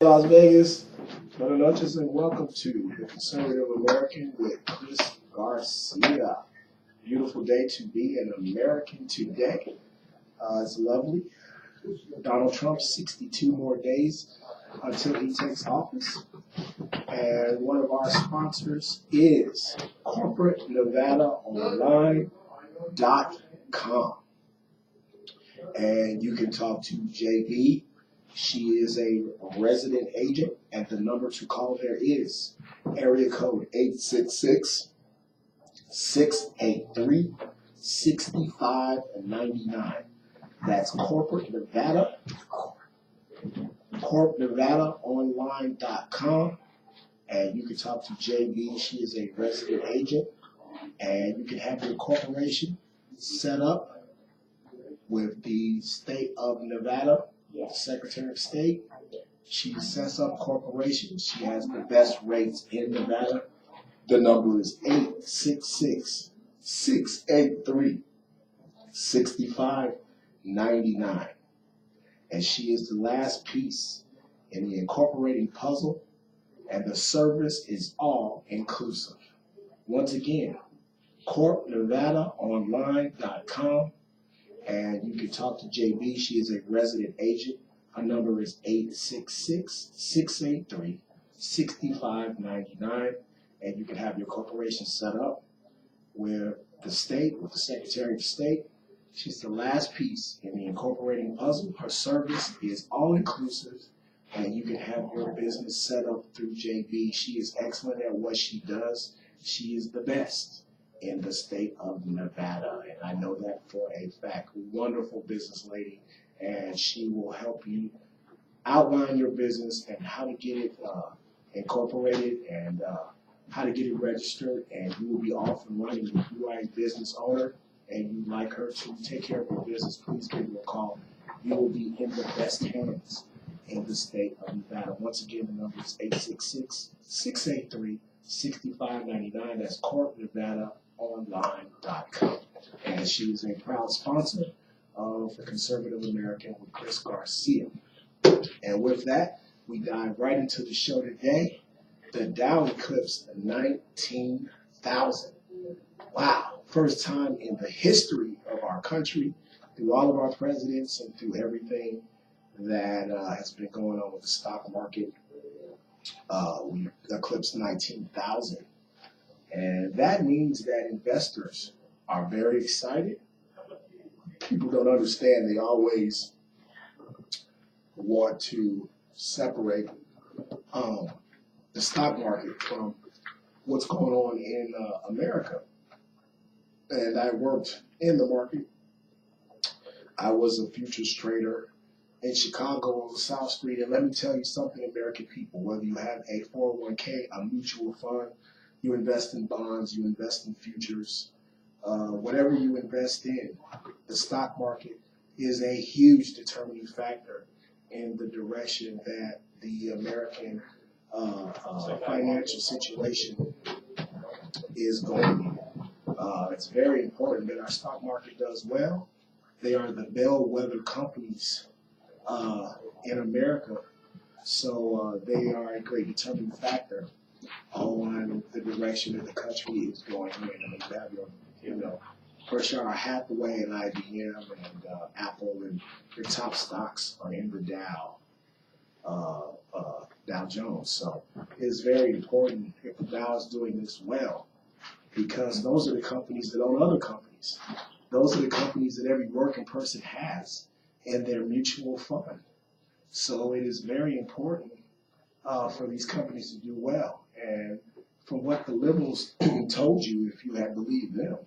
Las Vegas. Buenas noches and welcome to the Conservative American with Chris Garcia. Beautiful day to be an American today. It's lovely. Donald Trump, 62 more days until he takes office. And one of our sponsors is CorporateNevadaOnline.com. And you can talk to JB. She is a resident agent, and the number to call there is area code 866-683-6599. That's Corporate Nevada, CorpNevadaOnline.com. And you can talk to JB. She is a resident agent, and you can have your corporation set up with the state of Nevada, the Secretary of State. She sets up corporations. She has the best rates in Nevada. The number is 866-683-6599. And she is the last piece in the incorporating puzzle, and the service is all inclusive. Once again, CorpNevadaOnline.com. And you can talk to JB. She is a resident agent. Her number is 866-683-6599. And you can have your corporation set up with the state, with the Secretary of State. She's the last piece in the incorporating puzzle. Her service is all inclusive, and you can have your business set up through JB. She is excellent at what she does. She is the best in the state of Nevada, and I know that for a fact. Wonderful business lady, and she will help you outline your business and how to get it incorporated and how to get it registered, and you will be off and running. If you are a business owner and you'd like her to take care of your business, please give her a call. You will be in the best hands in the state of Nevada. Once again, the number is 866-683-6599. That's CorpNevadaOnline.com. And she is a proud sponsor of the Conservative American with Chris Garcia. And with that, we dive right into the show today. The Dow eclipsed 19,000. Wow. First time in the history of our country, through all of our presidents and through everything that has been going on with the stock market. We eclipsed 19,000. And that means that investors are very excited. People don't understand. They always want to separate the stock market from what's going on in America. And I worked in the market. I was a futures trader in Chicago on South Street. And let me tell you something, American people, whether you have a 401k, a mutual fund, you invest in bonds, you invest in futures, whatever you invest in, the stock market is a huge determining factor in the direction that the American financial situation is going. It's very important that our stock market does well. They are the bellwether companies in America, so they are a great determining factor on the direction that the country is going in. I mean, you have your, Berkshire Hathaway and IBM and Apple, and your top stocks are in the Dow Jones. So it is very important if the Dow is doing this well, because those are the companies that own other companies. Those are the companies that every working person has in their mutual fund. So it is very important for these companies to do well. And from what the liberals told you, if you had believed them,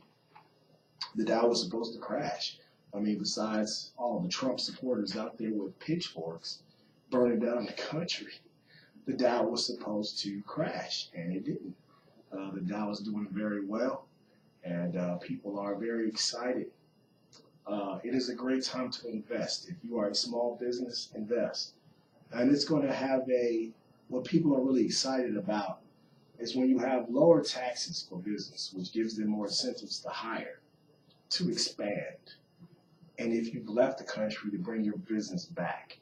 the Dow was supposed to crash. I mean, besides all the Trump supporters out there with pitchforks burning down the country, the Dow was supposed to crash, and it didn't. The Dow is doing very well, and people are very excited. It is a great time to invest. If you are a small business, invest. And it's going to have what people are really excited about is when you have lower taxes for business, which gives them more incentives to hire, to expand. And if you've left the country, to bring your business back.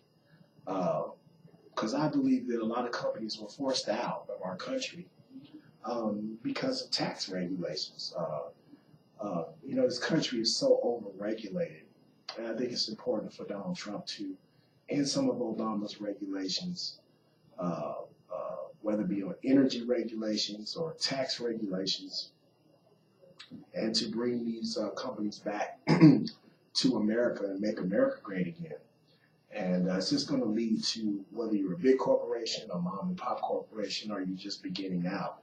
because I believe that a lot of companies were forced out of our country because of tax regulations. This country is so overregulated, and I think it's important for Donald Trump to end some of Obama's regulations, whether it be on energy regulations or tax regulations, and to bring these companies back to America and make America great again. And it's just going to lead to, whether you're a big corporation, a mom and pop corporation, or you're just beginning out,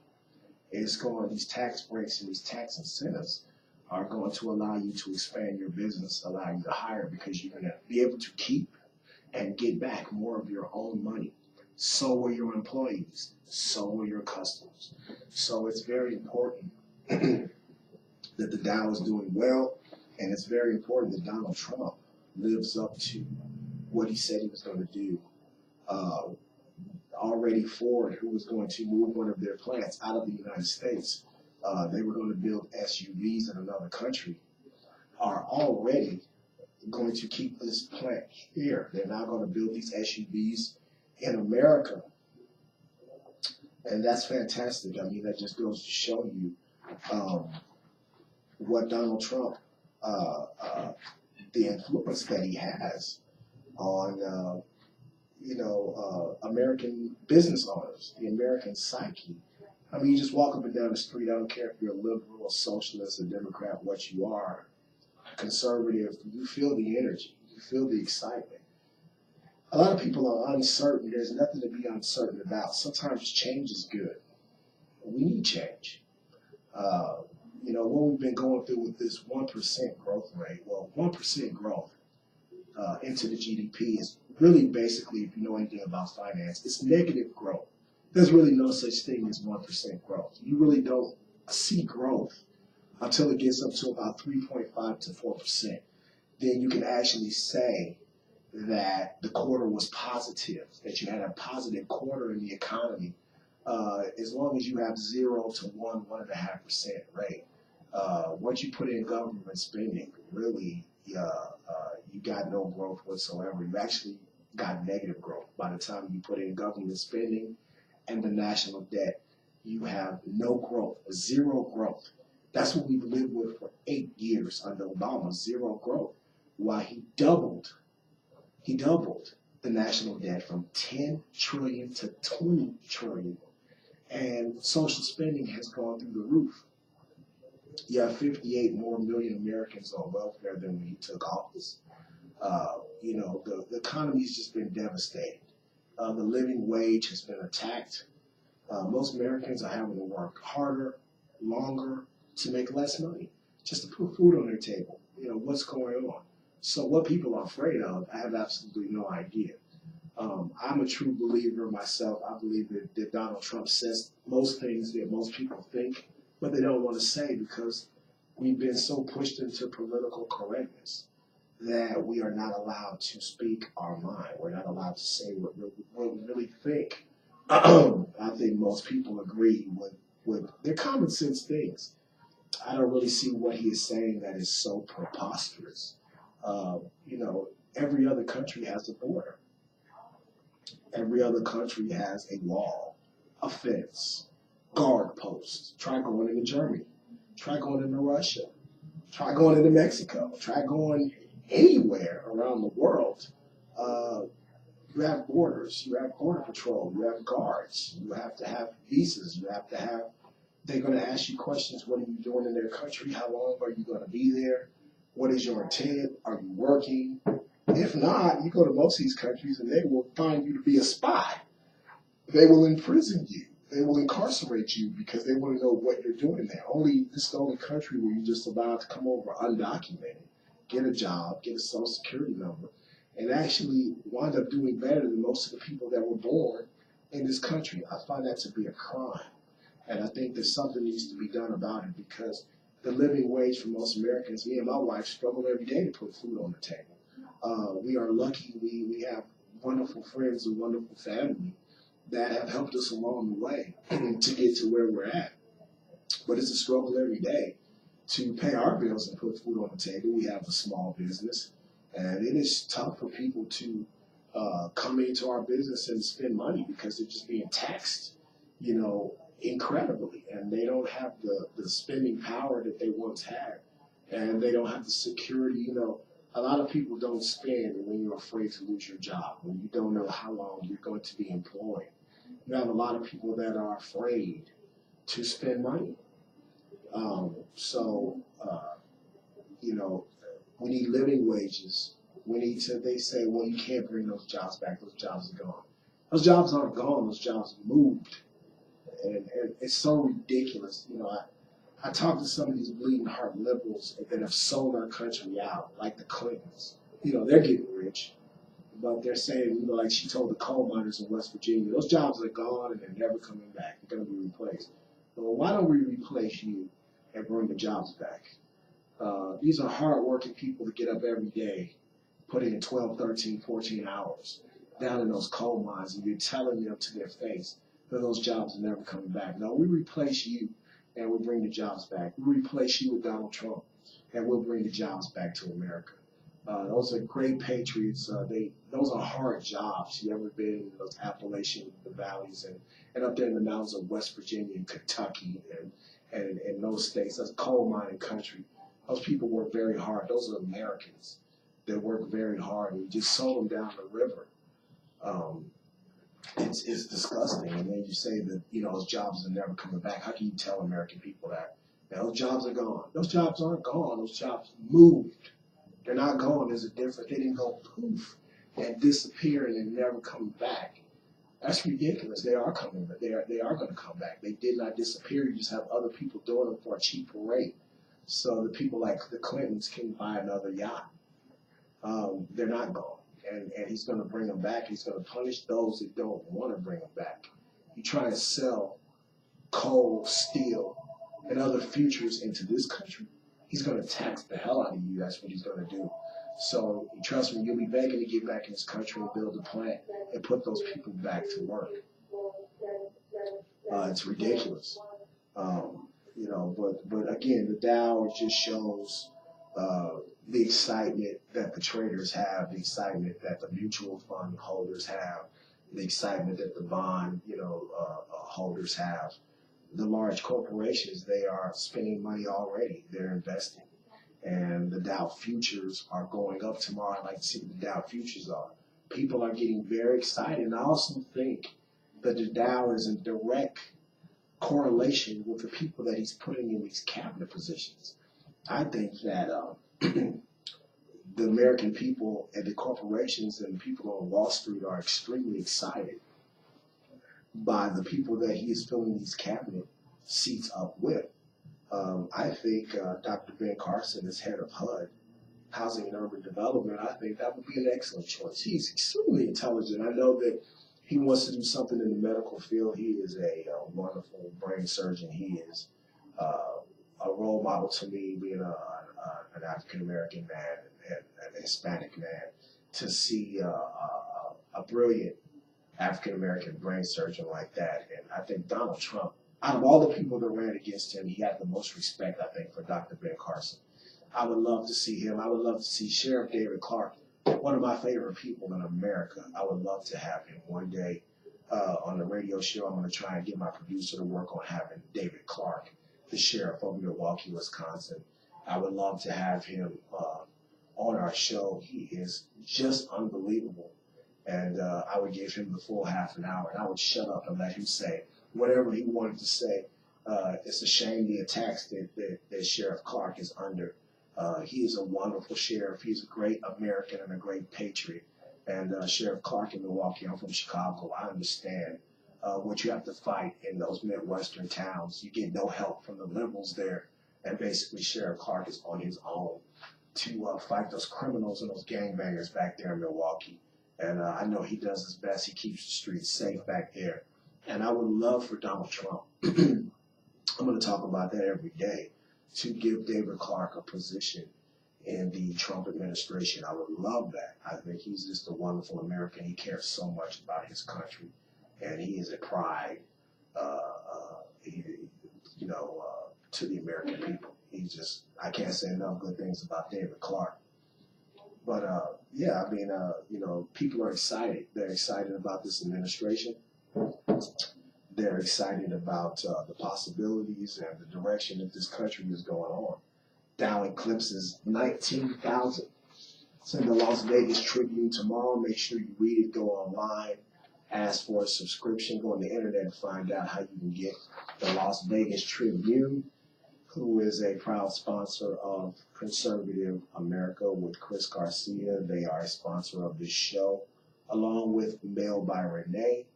these tax breaks and these tax incentives are going to allow you to expand your business, allow you to hire, because you're going to be able to keep and get back more of your own money. So will your employees. So will your customers. So it's very important that the Dow is doing well, and it's very important that Donald Trump lives up to what he said he was going to do. Already Ford, who was going to move one of their plants out of the United States, they were going to build SUVs in another country, are already going to keep this plant here. They're now going to build these SUVs in America. And that's fantastic. I mean, that just goes to show you what Donald Trump, the influence that he has on, American business owners, the American psyche. I mean, you just walk up and down the street. I don't care if you're a liberal, a socialist, a Democrat, what you are, conservative, you feel the energy, you feel the excitement. A lot of people are uncertain. There's nothing to be uncertain about. Sometimes change is good. We need change. What we've been going through with this 1% growth rate, 1% growth into the GDP is really basically, if you know anything about finance, it's negative growth. There's really no such thing as 1% growth. You really don't see growth until it gets up to about 3.5 to 4%. Then you can actually say that the quarter was positive, that you had a positive quarter in the economy, as long as you have 0 to 1.5% rate. Once you put in government spending, really, you got no growth whatsoever. You actually got negative growth. By the time you put in government spending and the national debt, you have no growth, 0 growth. That's what we've lived with for 8 years under Obama, 0 growth. While he doubled the national debt from 10 trillion to 20 trillion. And social spending has gone through the roof. You have 58 more million Americans on welfare than when he took office. The economy's just been devastated. The living wage has been attacked. Most Americans are having to work harder, longer, to make less money, just to put food on their table. What's going on? So what people are afraid of, I have absolutely no idea. I'm a true believer myself. I believe that Donald Trump says most things that most people think, but they don't want to say, because we've been so pushed into political correctness that we are not allowed to speak our mind. We're not allowed to say what we really think. I think most people agree with their common sense things. I don't really see what he is saying that is so preposterous. Every other country has a border. Every other country has a wall, a fence, guard posts. Try going into Germany. Try going into Russia. Try going into Mexico. Try going anywhere around the world. You have borders. You have border patrol. You have guards. You have to have visas. They're going to ask you questions. What are you doing in their country? How long are you going to be there? What is your intent? Are you working? If not, you go to most of these countries and they will find you to be a spy. They will imprison you. They will incarcerate you because they want to know what you're doing there. This is the only country where you're just allowed to come over undocumented, get a job, get a social security number, and actually wind up doing better than most of the people that were born in this country. I find that to be a crime. And I think that something needs to be done about it, because the living wage for most Americans, me and my wife struggle every day to put food on the table. We are lucky. We have wonderful friends and wonderful family that have helped us along the way to get to where we're at. But it's a struggle every day to pay our bills and put food on the table. We have a small business, and it is tough for people to come into our business and spend money because they're just being taxed, incredibly, and they don't have the spending power that they once had, and they don't have the security. A lot of people don't spend when you're afraid to lose your job, when you don't know how long you're going to be employed. You have a lot of people that are afraid to spend money. So, we need living wages. We need to, they say, well, you can't bring those jobs back. Those jobs are gone. Those jobs aren't gone. Those jobs moved. And it's so ridiculous. I talk to some of these bleeding heart liberals that have sold our country out, like the Clintons. They're getting rich. But they're saying, like she told the coal miners in West Virginia, those jobs are gone and they're never coming back. They're going to be replaced. Well, why don't we replace you and bring the jobs back? These are hard-working people that get up every day, put in 12, 13, 14 hours down in those coal mines, and you're telling them to their face that those jobs are never coming back. No, we replace you and we bring the jobs back. We replace you with Donald Trump and we'll bring the jobs back to America. Those are great patriots. Those are hard jobs. You ever been in those Appalachian valleys and up there in the mountains of West Virginia and Kentucky and those states? That's coal mining country. Those people work very hard. Those are Americans that work very hard. And you just sold them down the river. It's disgusting. And then you say that those jobs are never coming back. How can you tell American people that? Those jobs are gone. Those jobs aren't gone. Those jobs moved. They're not gone. There's a difference. They didn't go poof and disappear and then never come back. That's ridiculous. They are coming, but they are going to come back. They did not disappear. You just have other people doing them for a cheaper rate. So the people like the Clintons can buy another yacht. They're not gone. And he's going to bring them back. He's going to punish those that don't want to bring them back. You try to sell coal, steel, and other futures into this country, he's going to tax the hell out of you. That's what he's going to do. So trust me, you'll be begging to get back in this country and build a plant and put those people back to work. It's ridiculous. But again, the Dow just shows the excitement that the traders have, the excitement that the mutual fund holders have, the excitement that the bond holders have. The large corporations, they are spending money already. They're investing. And the Dow futures are going up tomorrow. I'd like to see what the Dow futures are. People are getting very excited. And I also think that the Dow is in direct correlation with the people that he's putting in these cabinet positions. I think that the American people and the corporations and the people on Wall Street are extremely excited by the people that he is filling these cabinet seats up with. I think Dr. Ben Carson is head of HUD, Housing and Urban Development. I think that would be an excellent choice. He's extremely intelligent. I know that he wants to do something in the medical field. He is a wonderful brain surgeon. He is a role model to me, being an African-American man and an Hispanic man, to see a brilliant African-American brain surgeon like that. And I think Donald Trump, out of all the people that ran against him, he had the most respect, I think, for Dr. Ben Carson. I would love to see him. I would love to see Sheriff David Clark, one of my favorite people in America. I would love to have him one day on the radio show. I'm going to try and get my producer to work on having David Clark, the sheriff of Milwaukee, Wisconsin. I would love to have him on our show. He is just unbelievable. And I would give him the full half an hour, and I would shut up and let him say whatever he wanted to say. It's a shame the attacks that Sheriff Clark is under. He is a wonderful sheriff. He's a great American and a great patriot. And Sheriff Clark in Milwaukee, I'm from Chicago. I understand what you have to fight in those Midwestern towns. You get no help from the liberals there. And basically Sheriff Clark is on his own to fight those criminals and those gangbangers back there in Milwaukee. And I know he does his best. He keeps the streets safe back there. And I would love for Donald Trump, I'm going to talk about that every day, to give David Clark a position in the Trump administration. I would love that. I think he's just a wonderful American. He cares so much about his country, and he is a pride, to the American people. I can't say enough good things about David Clark. But yeah, I mean, people are excited. They're excited about this administration. They're excited about the possibilities and the direction that this country is going on. Dow eclipses 19,000. It's in the Las Vegas Tribune tomorrow. Make sure you read it. Go online. Ask for a subscription. Go on the internet and find out how you can get the Las Vegas Tribune, who is a proud sponsor of Conservative America with Chris Garcia. They are a sponsor of this show, along with Mail by Renee.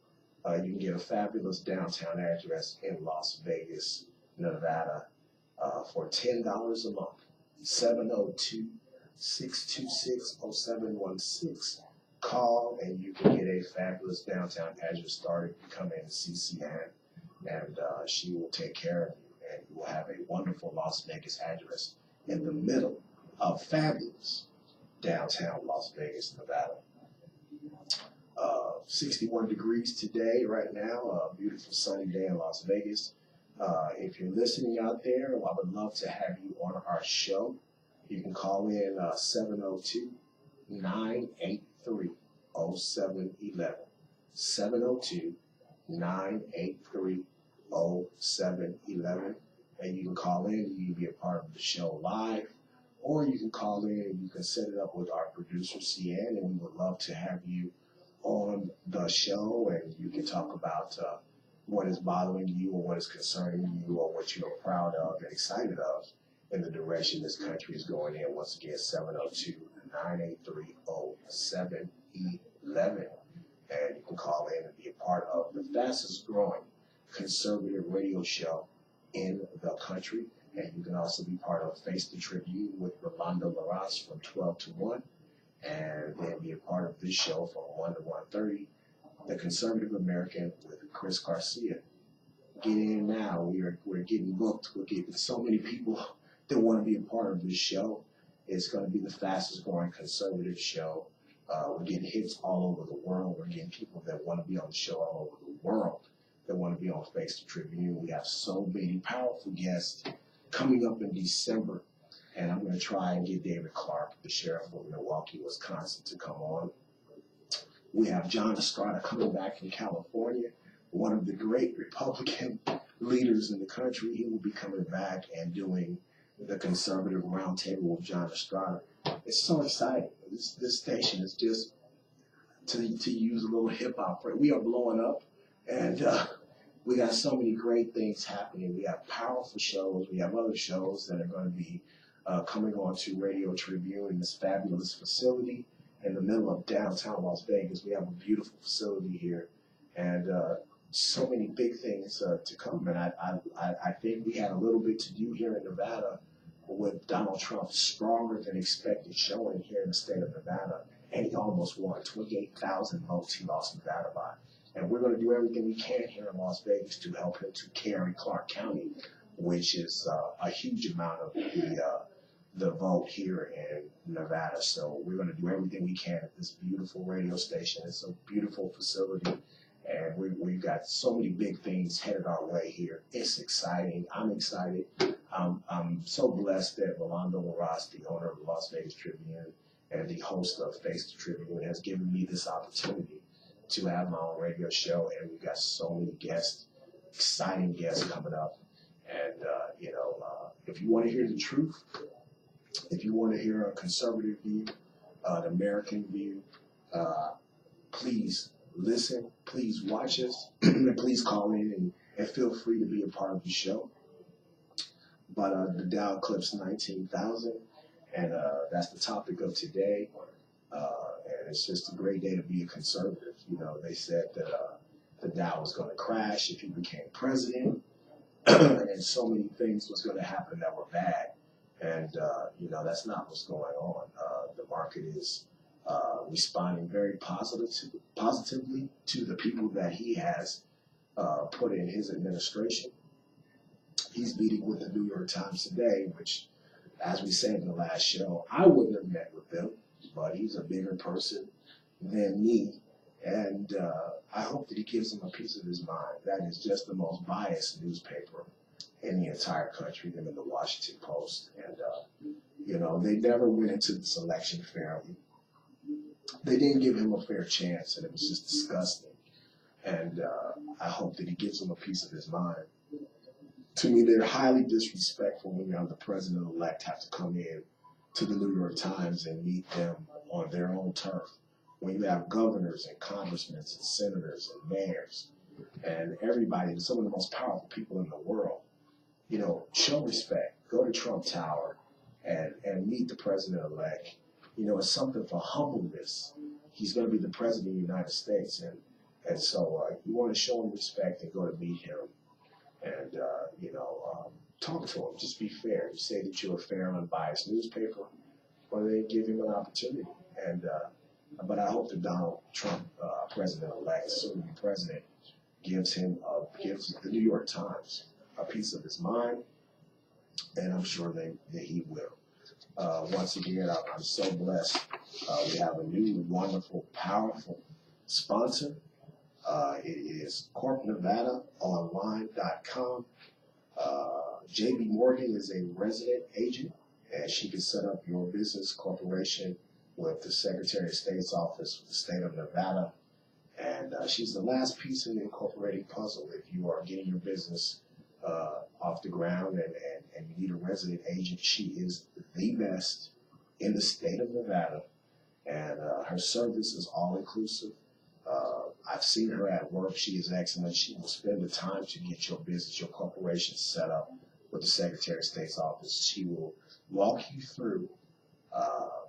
You can get a fabulous downtown address in Las Vegas, Nevada, for $10 a month. 702-626-0716. Call and you can get a fabulous downtown address started. You come in and see CN, and she will take care of you, and you will have a wonderful Las Vegas address in the middle of fabulous downtown Las Vegas, Nevada. 61 degrees today, right now, a beautiful sunny day in Las Vegas. If you're listening out there, I would love to have you on our show. You can call in 702-983-0711. 702-983-0711. And you can call in and you can be a part of the show live. Or you can call in and you can set it up with our producer, CN, and we would love to have you on the show, and you can talk about what is bothering you or what is concerning you or what you're proud of and excited of in the direction this country is going in. Once again, 702-983-0711. And you can call in and be a part of the fastest growing conservative radio show in the country. And you can also be part of Face the Tribune with Rolando Larraz from 12 to 1. And then be a part of this show from 1 to 1:30, The Conservative American with Chris Garcia. Get in now. We're getting booked. We're getting so many people that want to be a part of this show. It's going to be the fastest growing conservative show. We're getting hits all over the world. We're getting people that want to be on the show all over the world, that want to be on Face the Tribune. We have so many powerful guests coming up in December. And I'm going to try and get David Clark, the sheriff of Milwaukee, Wisconsin, to come on. We have John Estrada coming back from California, one of the great Republican leaders in the country. He will be coming back and doing the Conservative Roundtable with John Estrada. It's so exciting. This station is just, to use a little hip-hop phrase, we are blowing up. And we got so many great things happening. We have powerful shows. We have other shows that are going to be coming on to Radio Tribune in this fabulous facility in the middle of downtown Las Vegas. We have a beautiful facility here, and so many big things to come. And I think we had a little bit to do here in Nevada with Donald Trump's stronger than expected showing here in the state of Nevada, and he almost won. 28,000 votes he lost Nevada by. And we're going to do everything we can here in Las Vegas to help him to carry Clark County, which is a huge amount of the vote here in Nevada. So we're going to do everything we can at this beautiful radio station. It's a beautiful facility, and we've got so many big things headed our way here. It's exciting. I'm excited. I'm so blessed that Rolando Larraz, the owner of the Las Vegas Tribune and the host of Face the Tribune, has given me this opportunity to have my own radio show, and we've got so many guests, exciting guests coming up. And, if you want to hear the truth, if you want to hear a conservative view, an American view, please listen, please watch us, and please call in and feel free to be a part of the show. But the Dow eclipsed 19,000, and that's the topic of today. And it's just a great day to be a conservative. They said that the Dow was going to crash if he became president, and so many things was going to happen that were bad. And, that's not what's going on. The market is responding very positively to the people that he has put in his administration. He's meeting with the New York Times today, which, as we said in the last show, I wouldn't have met with them, but he's a bigger person than me. And I hope that he gives them a piece of his mind. That is just the most biased newspaper in the entire country, them in the Washington Post. And, You know, they never went into this election fairly. They didn't give him a fair chance, and it was just disgusting. And I hope that he gives them a piece of his mind. To me, they're highly disrespectful when you're the president-elect have to come in to the New York Times and meet them on their own turf. When you have governors and congressmen and senators and mayors and everybody, and some of the most powerful people in the world, you know, show respect. Go to Trump Tower and meet the president-elect. You know, it's something for humbleness. He's going to be the president of the United States, and so you want to show him respect and go to meet him, and you know, talk to him. Just be fair. You say that you're a fair, unbiased newspaper, well, they give him an opportunity. And but I hope that Donald Trump, president-elect, soon to be president, gives the New York Times a piece of his mind, and I'm sure that he will. Once again, I'm so blessed. We have a new, wonderful, powerful sponsor. It is corpnevadaonline.com. JB Morgan is a resident agent, and she can set up your business corporation with the Secretary of State's office for the state of Nevada. And she's the last piece in the incorporating puzzle. If you are getting your business off the ground and you need a resident agent, she is the best in the state of Nevada. And her service is all-inclusive. I've seen her at work. She is excellent. She will spend the time to get your business, your corporation set up with the Secretary of State's office. She will walk you through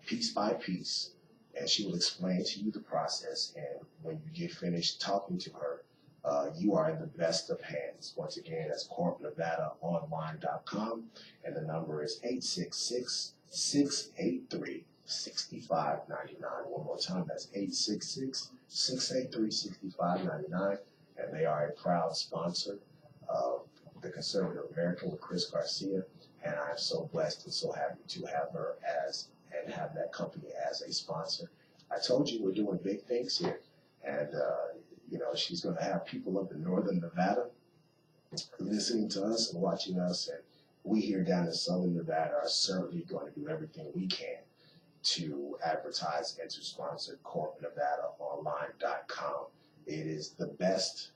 piece by piece, and she will explain to you the process. And when you get finished talking to her, you are in the best of hands. Once again, that's corpnevadaonline.com, and the number is 866-683-6599. One more time, that's 866-683-6599, and they are a proud sponsor of the Conservative American with Chris Garcia, and I am so blessed and so happy to have her and have that company as a sponsor. I told you we're doing big things here, and you know, she's going to have people up in northern Nevada listening to us and watching us, and we here down in southern Nevada are certainly going to do everything we can to advertise and to sponsor corpnevadaonline.com. It is the best.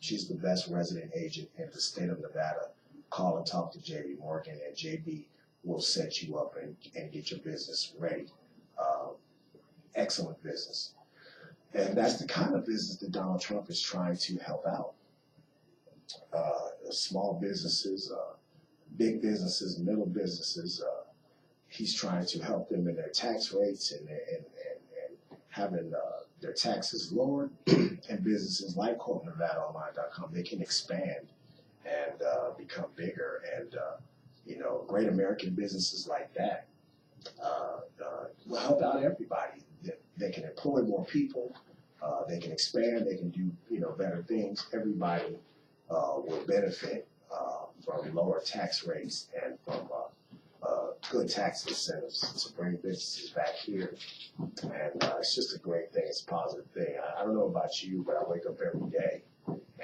She's the best resident agent in the state of Nevada. Call and talk to JB Morgan, and JB will set you up and get your business ready. Excellent business. And that's the kind of business that Donald Trump is trying to help out. Small businesses, big businesses, middle businesses. He's trying to help them in their tax rates and having their taxes lowered. And businesses like CorpNevadaOnline.com, they can expand and become bigger. And you know, great American businesses like that will help out everybody. They can employ more people. They can expand. They can do, you know, better things. Everybody will benefit from lower tax rates and from good tax incentives to bring businesses back here. And it's just a great thing. It's a positive thing. I don't know about you, but I wake up every day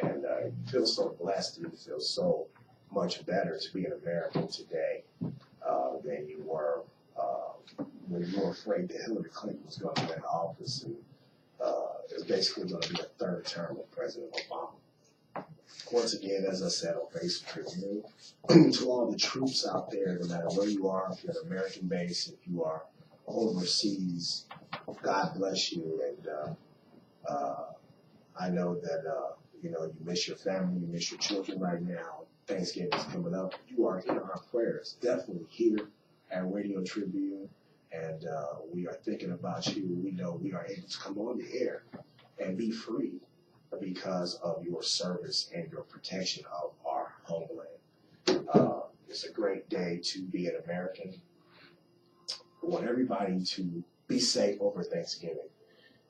and you feel so blessed, and you feel so much better to be an American today than you were when you were afraid that Hillary Clinton was going to get in office, and it was basically going to be a third term of President Obama. Once again, as I said on Facebook Review, to all the troops out there, no matter where you are, if you're an American base, if you are overseas, God bless you. And I know that you know, you miss your family, you miss your children right now. Thanksgiving is coming up. You are in our prayers, definitely here at Radio Tribune, and we are thinking about you. We know we are able to come on the air and be free because of your service and your protection of our homeland. It's a great day to be an American. I want everybody to be safe over Thanksgiving.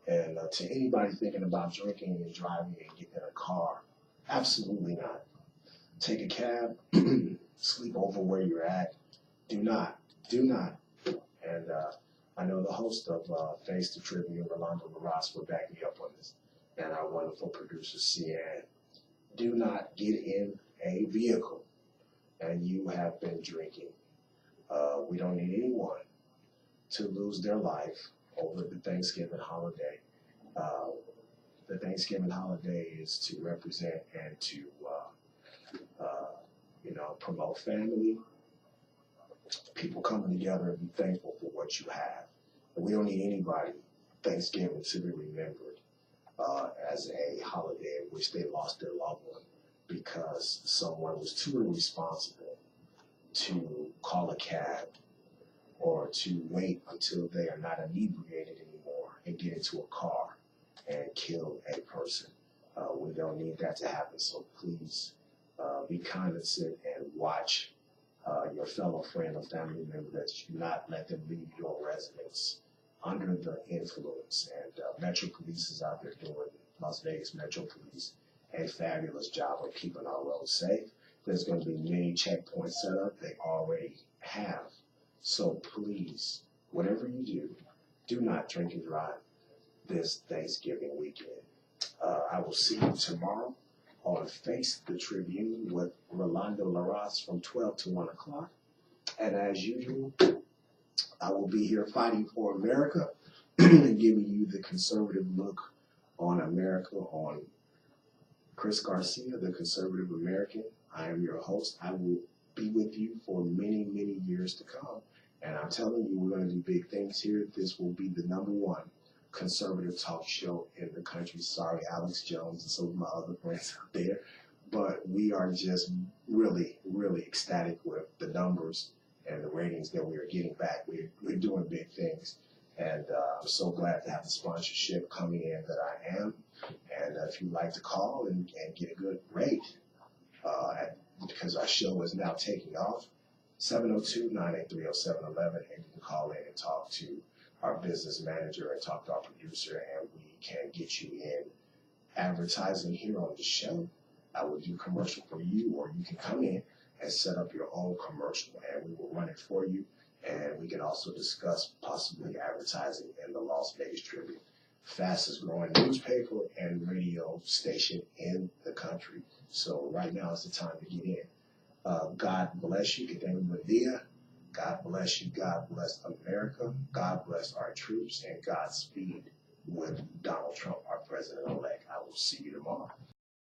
And to anybody thinking about drinking and driving and getting in a car, absolutely not. Take a cab, sleep over where you're at. Do not. And I know the host of Face the Tribune, Rolando LaRosse, will back me up on this, and our wonderful producer, Cian. Do not get in a vehicle and you have been drinking. We don't need anyone to lose their life over the Thanksgiving holiday. The Thanksgiving holiday is to represent and to, promote family, people coming together and be thankful for what you have. And we don't need anybody Thanksgiving to be remembered as a holiday in which they lost their loved one because someone was too irresponsible to call a cab or to wait until they are not inebriated anymore and get into a car and kill a person. We don't need that to happen, so please be cognizant and watch your fellow friend or family member that you not let them leave your residence under the influence. And Metro Police is out there doing, Las Vegas Metro Police, a fabulous job of keeping our roads safe. There's going to be many checkpoints set up. They already have. So please, whatever you do not drink and drive this Thanksgiving weekend. I will see you tomorrow on Face the Tribune with Rolando Larraz from 12 to 1 o'clock. And as usual, I will be here fighting for America and giving you the conservative look on America, on Chris Garcia, the conservative American. I am your host. I will be with you for many, many years to come. And I'm telling you, we're going to do big things here. This will be the #1 conservative talk show in the country. Sorry, Alex Jones and some of my other friends out there. But we are just really, really ecstatic with the numbers and the ratings that we are getting back. We're doing big things. And I'm so glad to have the sponsorship coming in that I am. And if you'd like to call and get a good rate, because our show is now taking off, 702-983-0711, and you can call in and talk to our business manager and talk to our producer, and we can get you in advertising here on the show. I will do commercial for you, or you can come in and set up your own commercial, and we will run it for you. And we can also discuss possibly advertising in the Las Vegas Tribune, fastest growing newspaper and radio station in the country. So right now is the time to get in. God bless you. Que tenga un buen día. God bless you. God bless America. God bless our troops, and Godspeed with Donald Trump, our president-elect. I will see you tomorrow.